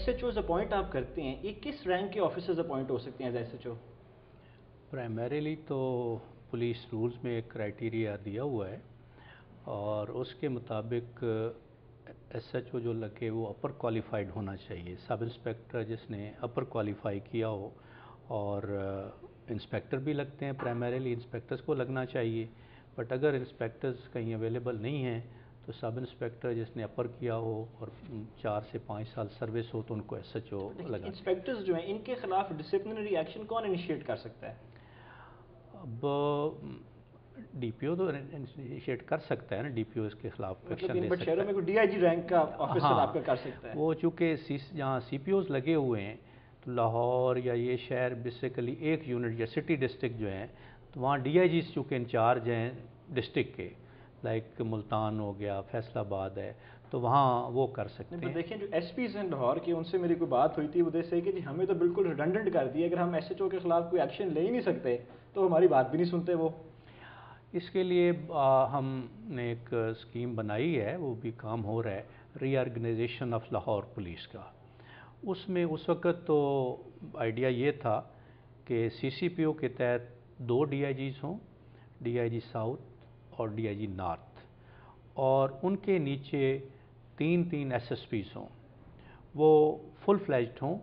SHOs appoint आप करते हैं, ये किस रैंक के ऑफिसर्स अपॉइंट हो सकते हैं एज SHO? प्राइमरीली तो पुलिस रूल्स में एक क्राइटेरिया दिया हुआ है और उसके मुताबिक SHO जो लगे वो अपर क्वालिफाइड होना चाहिए। सब इंस्पेक्टर जिसने अपर क्वालिफाई किया हो, और इंस्पेक्टर भी लगते हैं, प्राइमरीली इंस्पेक्टर्स को लगना चाहिए। बट अगर इंस्पेक्टर्स कहीं अवेलेबल नहीं हैं तो सब इंस्पेक्टर जिसने अपर किया हो और 4 से 5 साल सर्विस हो तो उनको SHO लगाते हैं। इंस्पेक्टर्स जो हैं इनके खिलाफ डिसिप्लिनरी एक्शन कौन इनिशिएट कर सकता है? अब DPO तो इनिशिएट कर सकता है ना, DPO इसके खिलाफ मतलब एक्शन इन ले बट सकता शहरों है। में कोई DIG रैंक का ऑफिसर आपका हाँ, कर सकता है? वो चूँकि जहाँ CPOs लगे हुए हैं तो लाहौर या ये शहर बेसिकली एक यूनिट या सिटी डिस्ट्रिक्ट जो हैं तो वहाँ DIGs चूँकि इंचार्ज हैं डिस्ट्रिक्ट के, लाइक मुल्तान हो गया, फैसलाबाद है, तो वहाँ वो कर सकते हैं। देखें जो SPs हैं लाहौर के, उनसे मेरी कोई बात हुई थी, वो से कि जी हमें तो बिल्कुल रिडंडेंट कर दिया, अगर हम SHO के खिलाफ कोई एक्शन ले ही नहीं सकते तो हमारी बात भी नहीं सुनते वो। इसके लिए हमने एक स्कीम बनाई है, वो भी काम हो रहा है, रीऑर्गेनाइजेशन ऑफ लाहौर पुलिस का। उसमें उस वक़्त तो आइडिया ये था कि CCPO के तहत 2 DIGs हों, DIG साउथ और DIG नॉर्थ, और उनके नीचे 3-3 SSPs हों, वो फुल फ्लैज्ड हों,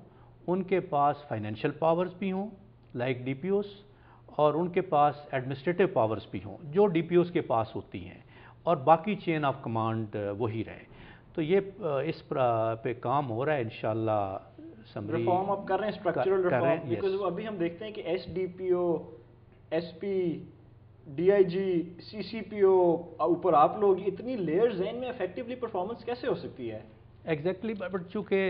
उनके पास फाइनेंशियल पावर्स भी हों लाइक DPOs, और उनके पास एडमिनिस्ट्रेटिव पावर्स भी हों जो DPOs के पास होती हैं, और बाकी चेन ऑफ कमांड वही रहे। तो ये इस पे काम हो रहा है इंशाल्लाह। समरी रिफॉर्म आप कर रहे हैं, स्ट्रक्चरल कर रहे रिफॉर्म, हैं, बिकॉज यस। अभी हम देखते हैं कि SDPO, SP, DIG, CCPO, ऊपर आप लोग, इतनी लेयर्स हैं, इनमें इफेक्टिवली परफॉर्मेंस कैसे हो सकती है? एग्जैक्टली, बट चूँकि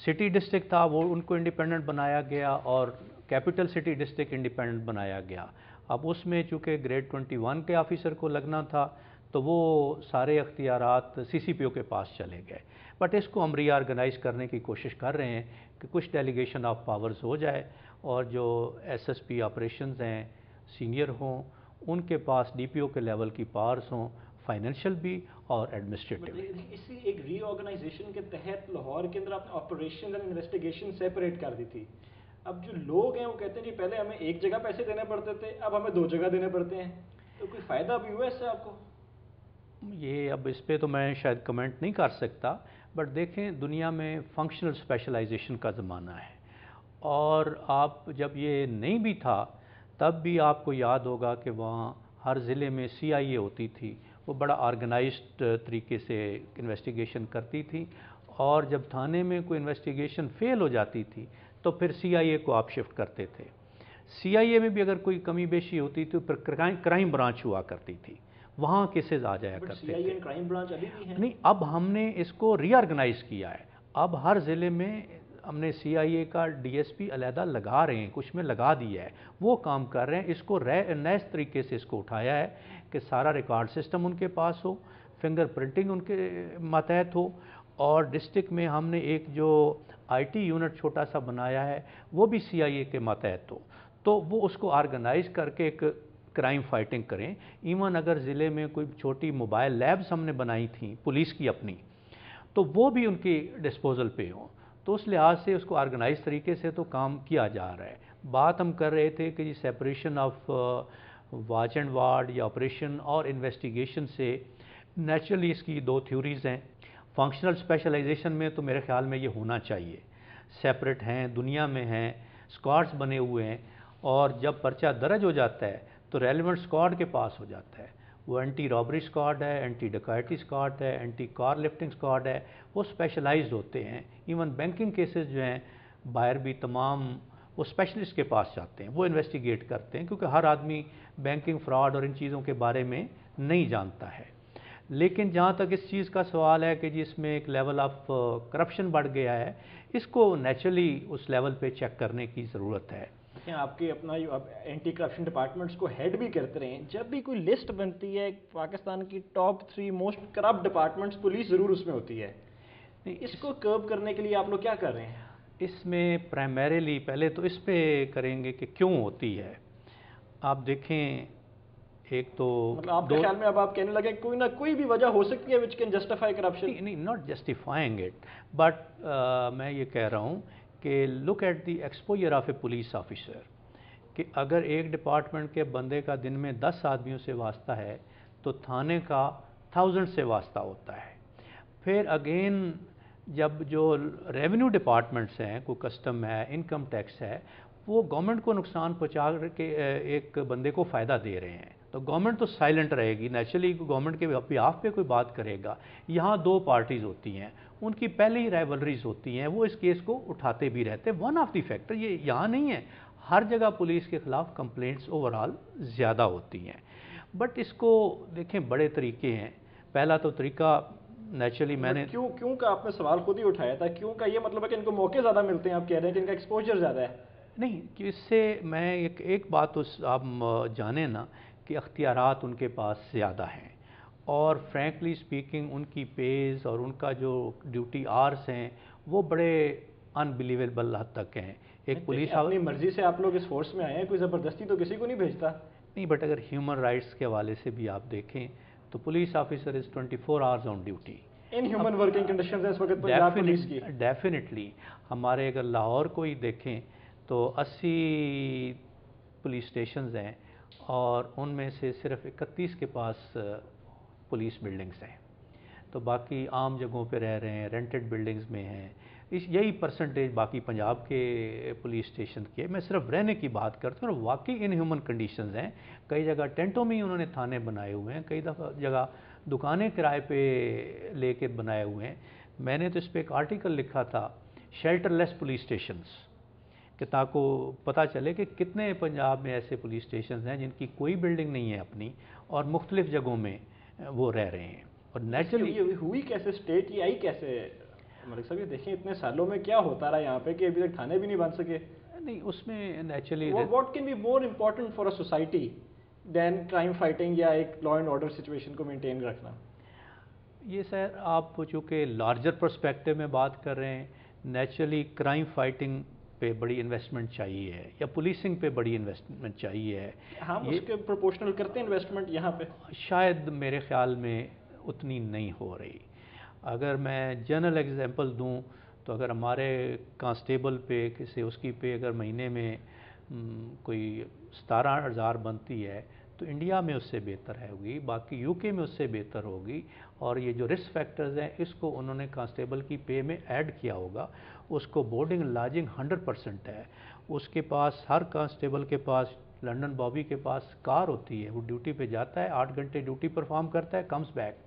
सिटी डिस्ट्रिक्ट था वो उनको इंडिपेंडेंट बनाया गया, और कैपिटल सिटी डिस्ट्रिक्ट इंडिपेंडेंट बनाया गया। अब उसमें चूँकि ग्रेड 21 के ऑफिसर को लगना था तो वो सारे अख्तियारात CCPO के पास चले गए। बट इसको हम रीऑर्गेनाइज करने की कोशिश कर रहे हैं कि कुछ डेलीगेशन ऑफ पावर्स हो जाए, और जो SSP ऑपरेशंस हैं सीनियर हों, उनके पास DPO के लेवल की पावर्स हों, फाइनेंशियल भी और एडमिनिस्ट्रेटिव भी। इसी एक रीऑर्गेनाइजेशन के तहत लाहौर के अंदर आपने ऑपरेशन एंड इन्वेस्टिगेशन सेपरेट कर दी थी। अब जो लोग हैं वो कहते हैं कि पहले हमें एक जगह पैसे देने पड़ते थे, अब हमें 2 जगह देने पड़ते हैं, तो कोई फ़ायदा भी हुआ इससे आपको? ये अब इस पे तो मैं शायद कमेंट नहीं कर सकता, बट देखें दुनिया में फंक्शनल स्पेशलाइजेशन का ज़माना है, और आप जब ये नहीं भी था तब भी आपको याद होगा कि वहाँ हर ज़िले में CIA होती थी, वो बड़ा ऑर्गेनाइज्ड तरीके से इन्वेस्टिगेशन करती थी, और जब थाने में कोई इन्वेस्टिगेशन फेल हो जाती थी तो फिर CIA को आप शिफ्ट करते थे। CIA में भी अगर कोई कमी बेशी होती थी तो फिर क्राइम ब्रांच हुआ करती थी, वहाँ केसेस आ जाया बट करते CI थे। एंड क्राइम ब्रांच अभी भी हैं। नहीं, अब हमने इसको रीऑर्गेनाइज किया है। अब हर ज़िले में हमने CIA का DSP अलहदा लगा रहे हैं, कुछ में लगा दिया है, वो काम कर रहे हैं। इसको नए तरीके से इसको उठाया है कि सारा रिकॉर्ड सिस्टम उनके पास हो, फिंगर प्रिंटिंग उनके मातहत हो, और डिस्ट्रिक्ट में हमने एक जो IT यूनिट छोटा सा बनाया है वो भी CIA के मातहत हो, तो वो उसको ऑर्गेनाइज करके एक क्राइम फाइटिंग करें। इवन अगर ज़िले में कोई छोटी मोबाइल लैब्स हमने बनाई थी पुलिस की अपनी, तो वो भी उनकी डिस्पोजल पे हों। तो उस लिहाज से उसको ऑर्गेनाइज तरीके से तो काम किया जा रहा है। बात हम कर रहे थे कि separation of watch and ward या ऑपरेशन और इन्वेस्टिगेशन से, नेचुरली इसकी 2 थ्योरीज़ हैं। फंक्शनल स्पेशलाइजेशन में तो मेरे ख्याल में ये होना चाहिए, सेपरेट हैं, दुनिया में हैं, स्क्वाड्स बने हुए हैं, और जब पर्चा दर्ज हो जाता है तो रेलिवेंट स्क्वाड के पास हो जाता है। वो एंटी रॉबरी स्क्वाड है, एंटी डकैती स्क्वाड है, एंटी कार लिफ्टिंग स्क्वाड है, वो स्पेशलाइज्ड होते हैं। इवन बैंकिंग केसेस जो हैं बाहर भी तमाम वो स्पेशलिस्ट के पास जाते हैं, वो इन्वेस्टिगेट करते हैं, क्योंकि हर आदमी बैंकिंग फ्रॉड और इन चीज़ों के बारे में नहीं जानता है। लेकिन जहाँ तक इस चीज़ का सवाल है कि जिसमें एक लेवल ऑफ करप्शन बढ़ गया है, इसको नेचुरली उस लेवल पे चेक करने की ज़रूरत है। देखें, आपके अपना आप एंटी करप्शन डिपार्टमेंट्स को हेड भी करते रहे हैं, जब भी कोई लिस्ट बनती है पाकिस्तान की top 3 most corrupt departments, police ज़रूर उसमें होती है। नहीं, इसको कर्ब करने के लिए आप लोग क्या कर रहे हैं? इसमें प्राइमरीली पहले तो इस पे करेंगे कि क्यों होती है। आप देखें एक तो मतलब आपके ख्याल में अब आप कहने लगे कोई ना कोई भी वजह हो सकती है विच कैन जस्टिफाई करप्शन? नहीं नहीं, नॉट जस्टिफाइंग इट, बट मैं ये कह रहा हूँ कि look at the exposure of A police officer, कि अगर एक डिपार्टमेंट के बंदे का दिन में 10 आदमियों से वास्ता है तो थाने का 1000 से वास्ता होता है। फिर अगेन जब जो रेवेन्यू डिपार्टमेंट्स हैं, कोई कस्टम है, इनकम टैक्स है, वो गवर्नमेंट को नुकसान पहुंचा के एक बंदे को फ़ायदा दे रहे हैं, तो गवर्नमेंट तो साइलेंट रहेगी, नेचुरली गवर्नमेंट के बिहाफ पे कोई बात करेगा। यहाँ दो पार्टीज़ होती हैं, उनकी पहले ही राइवलरीज होती हैं, वो इस केस को उठाते भी रहते हैं। वन ऑफ द फैक्टर ये यहाँ नहीं है, हर जगह पुलिस के ख़िलाफ़ कंप्लेंट्स ओवरऑल ज़्यादा होती हैं। बट इसको देखें, बड़े तरीके हैं। पहला तो तरीका नेचुरली मैंने क्यों का आपने सवाल खुद ही उठाया था, क्यों का ये मतलब है कि इनको मौके ज़्यादा मिलते हैं, आप कह रहे हैं कि इनका एक्सपोजर ज़्यादा है? नहीं, कि इससे मैं एक बात तो आप जाने ना कि अख्तियारात उनके पास ज़्यादा हैं, और फ्रैंकली स्पीकिंग उनकी पेज और उनका जो ड्यूटी आवर्स हैं वो बड़े अनबिलीवेबल हद तक हैं। एक पुलिस अपनी मर्जी से आप लोग इस फोर्स में आए हैं, कोई ज़बरदस्ती तो किसी को नहीं भेजता। नहीं, बट अगर ह्यूमन राइट्स के हवाले से भी आप देखें तो police officer is 24 hours on duty. In human working conditions इस वक्त पंजाब पुलिस की। डेफिनेटली हमारे अगर लाहौर को ही देखें तो 80 पुलिस स्टेशंस हैं और उनमें से सिर्फ 31 के पास पुलिस बिल्डिंग्स हैं, तो बाकी आम जगहों पे रह रहे हैं, रेंटेड बिल्डिंग्स में हैं। यही परसेंटेज बाकी पंजाब के पुलिस स्टेशन के। मैं सिर्फ रहने की बात करता हूँ, और वाकई इन ह्यूमन कंडीशंस हैं। कई जगह टेंटों में ही उन्होंने थाने बनाए हुए हैं, कई दफ़ा जगह दुकानें किराए पे लेके बनाए हुए हैं। मैंने तो इस पर एक आर्टिकल लिखा था, शेल्टरलेस पुलिस स्टेशंस, कि ताको पता चले कि कितने पंजाब में ऐसे पुलिस स्टेशन हैं जिनकी कोई बिल्डिंग नहीं है अपनी, और मुख्तलिफ जगहों में वो रह रहे हैं। और नेचुरली हुई कैसे स्टेट, ये आई कैसे मलिक साहब? ये देखें इतने सालों में क्या होता रहा यहाँ पे कि अभी तक थाने भी नहीं बन सके। नहीं, उसमें naturally what can be more important for a society than crime fighting या एक लॉ एंड ऑर्डर सिचुएशन को मेंटेन रखना? ये सर, आप चूँकि लार्जर पर्सपेक्टिव में बात कर रहे हैं, नेचुरली क्राइम फाइटिंग पे बड़ी इन्वेस्टमेंट चाहिए है, या पुलिसिंग पे बड़ी इन्वेस्टमेंट चाहिए है। हम उसके प्रोपोर्शनल करते हैं इन्वेस्टमेंट यहाँ पे? शायद मेरे ख्याल में उतनी नहीं हो रही। अगर मैं जनरल एग्जांपल दूं तो अगर हमारे कांस्टेबल पे किसी उसकी पे अगर महीने में कोई 17,000 बनती है तो इंडिया में उससे बेहतर है होगी, बाकी यूके में उससे बेहतर होगी। और ये जो रिस्क फैक्टर्स हैं इसको उन्होंने कांस्टेबल की पे में ऐड किया होगा। उसको बोर्डिंग लॉजिंग 100% है। उसके पास, हर कांस्टेबल के पास, लंदन बॉबी के पास कार होती है, वो ड्यूटी पे जाता है, 8 घंटे ड्यूटी परफॉर्म करता है, कम्स बैक,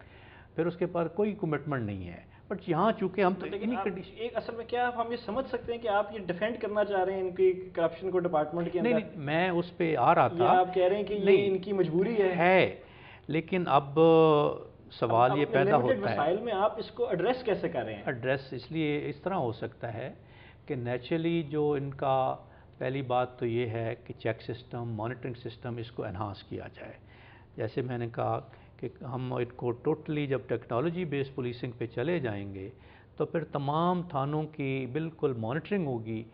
फिर उसके पास कोई कमिटमेंट नहीं है। बट यहाँ चूँकि हम तो एक असल में क्या हम ये समझ सकते हैं कि आप ये डिफेंड करना चाह रहे हैं इनकी करप्शन को डिपार्टमेंट के अंदर? नहीं, मैं उस पे आ रहा था। आप कह रहे हैं कि ये इनकी मजबूरी है, लेकिन अब सवाल ये पैदा होता है में आप इसको एड्रेस कैसे कर रहे हैं? एड्रेस इसलिए इस तरह हो सकता है कि नेचुरली जो इनका, पहली बात तो ये है कि चेक सिस्टम, मॉनिटरिंग सिस्टम, इसको एनहांस किया जाए। जैसे मैंने कहा कि हम इनको टोटली जब टेक्नोलॉजी बेस्ड पुलिसिंग पे चले जाएंगे तो फिर तमाम थानों की बिल्कुल मॉनिटरिंग होगी,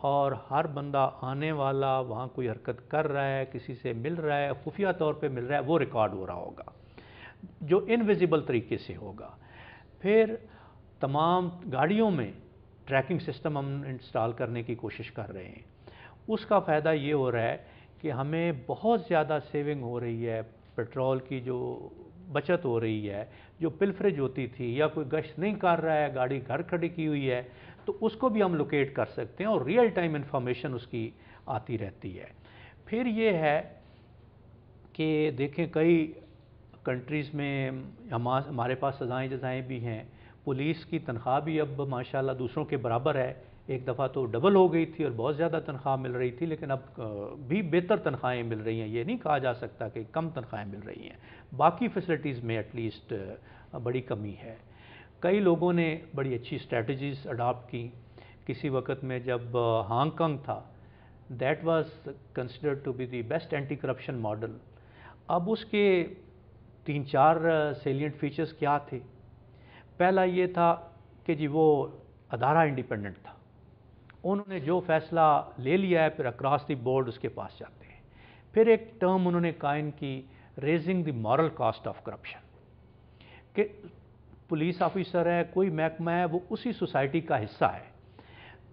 और हर बंदा आने वाला वहाँ कोई हरकत कर रहा है, किसी से मिल रहा है, खुफिया तौर पे मिल रहा है, वो रिकॉर्ड हो रहा होगा, जो इनविजिबल तरीके से होगा। फिर तमाम गाड़ियों में ट्रैकिंग सिस्टम हम इंस्टॉल करने की कोशिश कर रहे हैं। उसका फ़ायदा ये हो रहा है कि हमें बहुत ज़्यादा सेविंग हो रही है, पेट्रोल की जो बचत हो रही है। जो पिलफरेज होती थी, या कोई गश्त नहीं कर रहा है, गाड़ी घर खड़ी की हुई है, तो उसको भी हम लोकेट कर सकते हैं और रियल टाइम इंफॉर्मेशन उसकी आती रहती है। फिर ये है कि देखें, कई कंट्रीज़ में हमारे पास सज़ाएँ जज़ाएँ भी हैं। पुलिस की तनख्वाह भी अब माशाल्लाह दूसरों के बराबर है। एक दफ़ा तो डबल हो गई थी और बहुत ज़्यादा तनख्वाह मिल रही थी, लेकिन अब भी बेहतर तनख्वाहें मिल रही हैं। ये नहीं कहा जा सकता कि कम तनख्वाहें मिल रही हैं। बाकी फैसिलिटीज़ में एटलीस्ट बड़ी कमी है। कई लोगों ने बड़ी अच्छी स्ट्रेटजीज़ अडॉप्ट की। किसी वक्त में जब हांगकांग था, that was considered to be the best anti corruption model. अब उसके 3-4 सेलिएंट फीचर्स क्या थे? पहला ये था कि जी वो अदारा इंडिपेंडेंट था, उन्होंने जो फैसला ले लिया है फिर अक्रॉस द बोर्ड उसके पास जाते हैं। फिर एक टर्म उन्होंने कायम की raising the moral cost of corruption, कि पुलिस ऑफिसर है, कोई महकमा है, वो उसी सोसाइटी का हिस्सा है,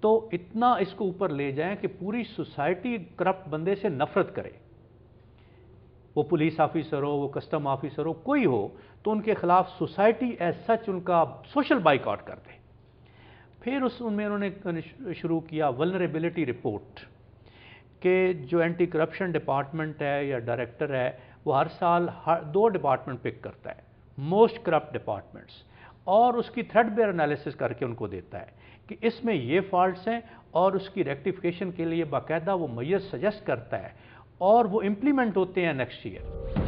तो इतना इसको ऊपर ले जाएं कि पूरी सोसाइटी करप्ट बंदे से नफरत करे। वो पुलिस ऑफिसर हो, वो कस्टम ऑफिसर हो, कोई हो, तो उनके खिलाफ सोसाइटी एज सच उनका सोशल बाइकआउट कर दे। फिर उनमें उन्होंने शुरू किया वल्नरेबिलिटी रिपोर्ट, कि जो एंटी करप्शन डिपार्टमेंट है या डायरेक्टर है, वो हर साल 2 डिपार्टमेंट पिक करता है, मोस्ट करप्ट डिपार्टमेंट्स, और उसकी थ्रेडबेयर एनालिसिस करके उनको देता है कि इसमें ये फॉल्ट्स हैं, और उसकी रेक्टिफिकेशन के लिए बाकायदा वो मेजर्स सजेस्ट करता है, और वो इम्प्लीमेंट होते हैं नेक्स्ट ईयर।